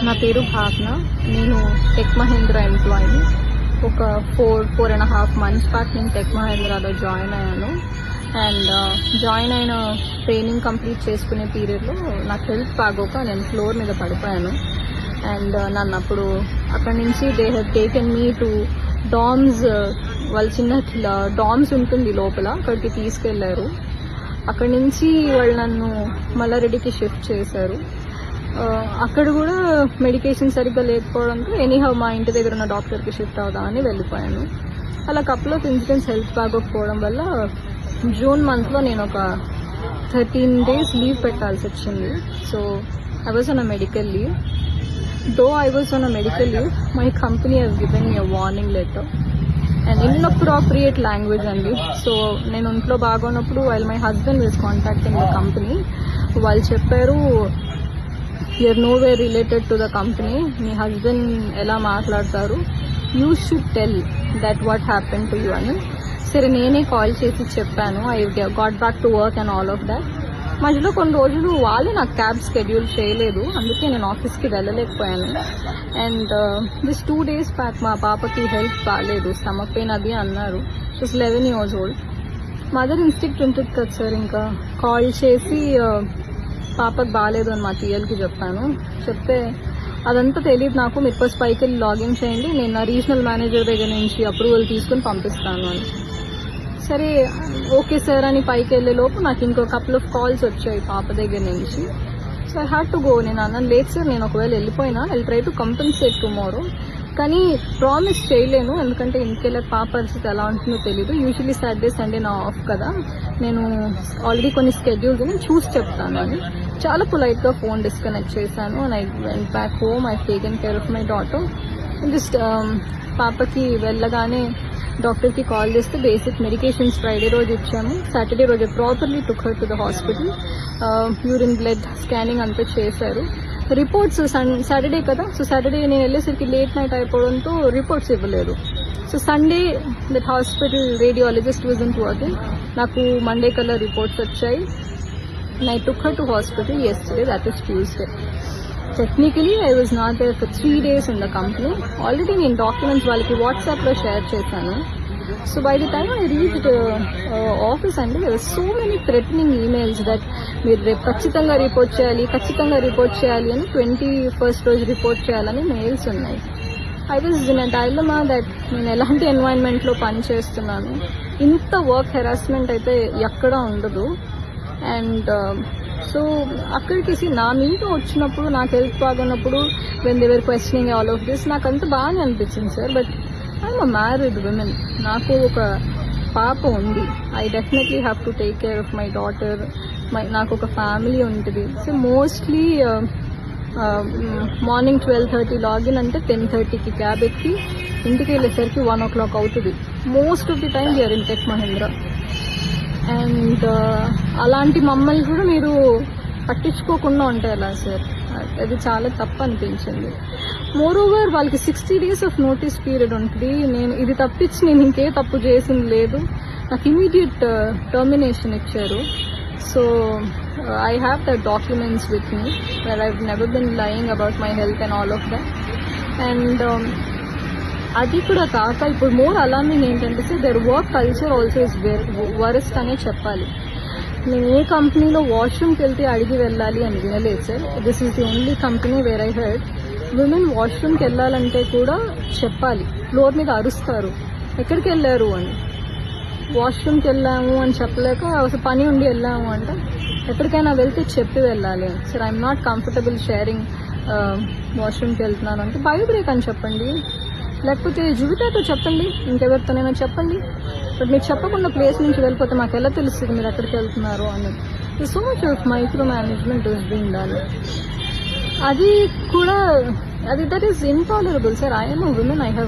నా పేరు భావన. నేను టెక్ మహేంద్ర ఎంప్లాయీని. ఒక 4.5 months బ్యాక్ నేను టెక్ మహేంద్రాలో జాయిన్ అయ్యాను. అండ్ జాయిన్ అయిన ట్రైనింగ్ కంప్లీట్ చేసుకునే పీరియడ్లో నాకు హెల్త్ బాగోక నేను ఫ్లోర్ మీద పడిపోయాను. అండ్ నన్ను అప్పుడు అక్కడి నుంచి they have taken me to DOMS, వాళ్ళ చిన్న డామ్స్ ఉంటుంది లోపల, అక్కడికి తీసుకెళ్లారు. అక్కడి నుంచి వాళ్ళు నన్ను మల్లారెడ్డికి షిఫ్ట్ చేశారు. అక్కడ కూడా మెడికేషన్ సరిగ్గా లేకపోవడంతో ఎనీహౌ మా ఇంటి దగ్గర ఉన్న డాక్టర్కి షిఫ్ట్ అవుదామని వెళ్ళిపోయాను. అలా కపుల్ ఆఫ్ ఇన్సిడెంట్స్ హెల్త్ బాగోకపోవడం వల్ల జూన్ మంత్లో నేను ఒక 13 days లీవ్ పెట్టాల్సి వచ్చింది. So I was on a medical leave. Though I was on a medical leave, my company has given me a warning letter and inappropriate language అండి. సో నేను ఇంట్లో బాగున్నప్పుడు while my husband was contacting the company, వాళ్ళు చెప్పారు you're no way related to the company, మీ husband ఎలా మాట్లాడతారు, you should tell that what happen to you అని. సరే నేనే కాల్ చేసి చెప్పాను, I got back to work and all of that. మధ్యలో కొన్ని రోజులు వాళ్ళే నాకు క్యాబ్ షెడ్యూల్ చేయలేదు, అందుకే నేను ఆఫీస్కి వెళ్ళలేకపోయాను. అండ్ దిస్ 2 days బ్యాక్ మా పాపకి హెల్త్ బాగాలేదు, స్టమక్ పెయిన్ అది అన్నారు. She's 11 years old. Mother instinct ఉంటుంది కదా సార్, ఇంకా కాల్ చేసి పాపకు బాగాలేదు అని మా టీఎల్కి చెప్పాను. చెప్తే అదంతా తెలియదు నాకు, మీరు ఫస్ట్ పైకి వెళ్ళి లాగిన్ చేయండి, నేను నా రీజనల్ మేనేజర్ దగ్గర నుంచి అప్రూవల్ తీసుకుని పంపిస్తాను అని. సరే ఓకే సార్ అని పైకి వెళ్ళే లోపు నాకు ఇంకో కపుల్ ఆఫ్ కాల్స్ వచ్చాయి పాప దగ్గర నుంచి. So I had to go. నేను అన్నాను లేదు సార్, నేను ఒకవేళ వెళ్ళిపోయినా I try to compensate tomorrow, కానీ ప్రామిస్ చేయలేను, ఎందుకంటే ఇంటికెళ్ళే పాప పరిస్థితి ఎలా ఉంటుందో తెలీదు. యూజువల్లీ సాటర్డే సండే నా ఆఫ్ కదా, నేను ఆల్రెడీ కొన్ని స్కెడ్యూల్స్ నేను చూసి చెప్తాను అని చాలా పొలైట్గా ఫోన్ డిస్కనెక్ట్ చేశాను. And I went back home, I taken care of my daughter. Just పాపకి వెళ్ళగానే డాక్టర్కి కాల్ చేస్తే బేసిక్ మెడికేషన్స్ ఫ్రైడే రోజు ఇచ్చాము, సాటర్డే రోజు properly took her to the hospital. Urine blood scanning అంతా చేశారు. రిపోర్ట్స్ సాటర్డే కదా, సో సాటర్డే నేను వెళ్ళేసరికి లేట్ నైట్ అయిపోవడంతో రిపోర్ట్స్ ఇవ్వలేదు. So Sunday that hospital radiologist was in working. నాకు మండే కల్లా రిపోర్ట్స్ వచ్చాయి. I took her to hospital yesterday, that is Tuesday. Technically, I was not there for 3 days in the company. Already నేను documents వాళ్ళకి వాట్సాప్లో share చేశాను. So by the time I reached office అండి, there were so many threatening emails that మీరు రేపు ఖచ్చితంగా report చేయాలి అని 21st రోజు రిపోర్ట్ చేయాలని మెయిల్స్ ఉన్నాయి. I was in a dilemma that నేను ఎలాంటి ఎన్వైరన్మెంట్లో పని చేస్తున్నాను, ఇంత వర్క్ హెరాస్మెంట్ అయితే ఎక్కడా ఉండదు. అండ్ సో అక్కడికి నా మీద వచ్చినప్పుడు, నాకు హెల్త్ బాగున్నప్పుడు when they were questioning all of this, నాకు అంత బాగానే అనిపించింది sir. But I'm a married women, నాకు ఒక పాప ఉంది. I definitely have to take care of my daughter. నాకు ఒక ఫ్యామిలీ ఉంటుంది. సో మోస్ట్లీ మార్నింగ్ 12:30 లాగిన్ అంటే 10:30కి క్యాబ్ ఎక్కి ఇంటికి వెళ్ళేసరికి 1 o'clock అవుతుంది. Most of the time we're in tech Mahindra. And అలాంటి మమ్మల్ని కూడా మీరు పట్టించుకోకుండా ఉంటే ఎలా సార్, అది చాలా తప్పు అనిపించింది. మోరోవర్ వాళ్ళకి 60 days ఆఫ్ నోటీస్ పీరియడ్ ఉంటుంది. నేను ఇది తప్పించి నేను ఇంకే తప్పు చేసింది లేదు. నాకు ఇమీడియట్ టర్మినేషన్ ఇచ్చారు. So I have the documents with me where I never been lying about my health and all of that. And అది కూడా కాక ఇప్పుడు మోర్ అలార్మింగ్ ఏంటంటే sir, their work culture also is worst అనే చెప్పాలి. నేను ఏ కంపెనీలో వాష్రూమ్కి వెళ్తే అడిగి వెళ్ళాలి అని వినలేదు sir. This is the only company where I heard women వాష్రూమ్కి వెళ్ళాలంటే కూడా చెప్పాలి, ఫ్లోర్ మీద అరుస్తారు ఎక్కడికి వెళ్ళారు అని. వాష్రూమ్కి వెళ్ళాము అని చెప్పలేక అసలు పని ఉండి వెళ్ళాము అంటే ఎక్కడికైనా వెళ్తే చెప్పి వెళ్ళాలి. Sir I'm not comfortable sharing వాష్రూమ్కి వెళ్తున్నాను అంటే బయో బ్రేక్ అని చెప్పండి, లేకపోతే జువిటాతో చెప్పండి, ఇంకెవరితోనైనా చెప్పండి. బట్ మీరు చెప్పకుండా ప్లేస్ నుంచి వెళ్ళిపోతే మాకు ఎలా తెలుస్తుంది మీరు ఎక్కడికి వెళ్తున్నారు అని. So much of micro management is being done. అది కూడా that is intolerable sir. I am a women, I have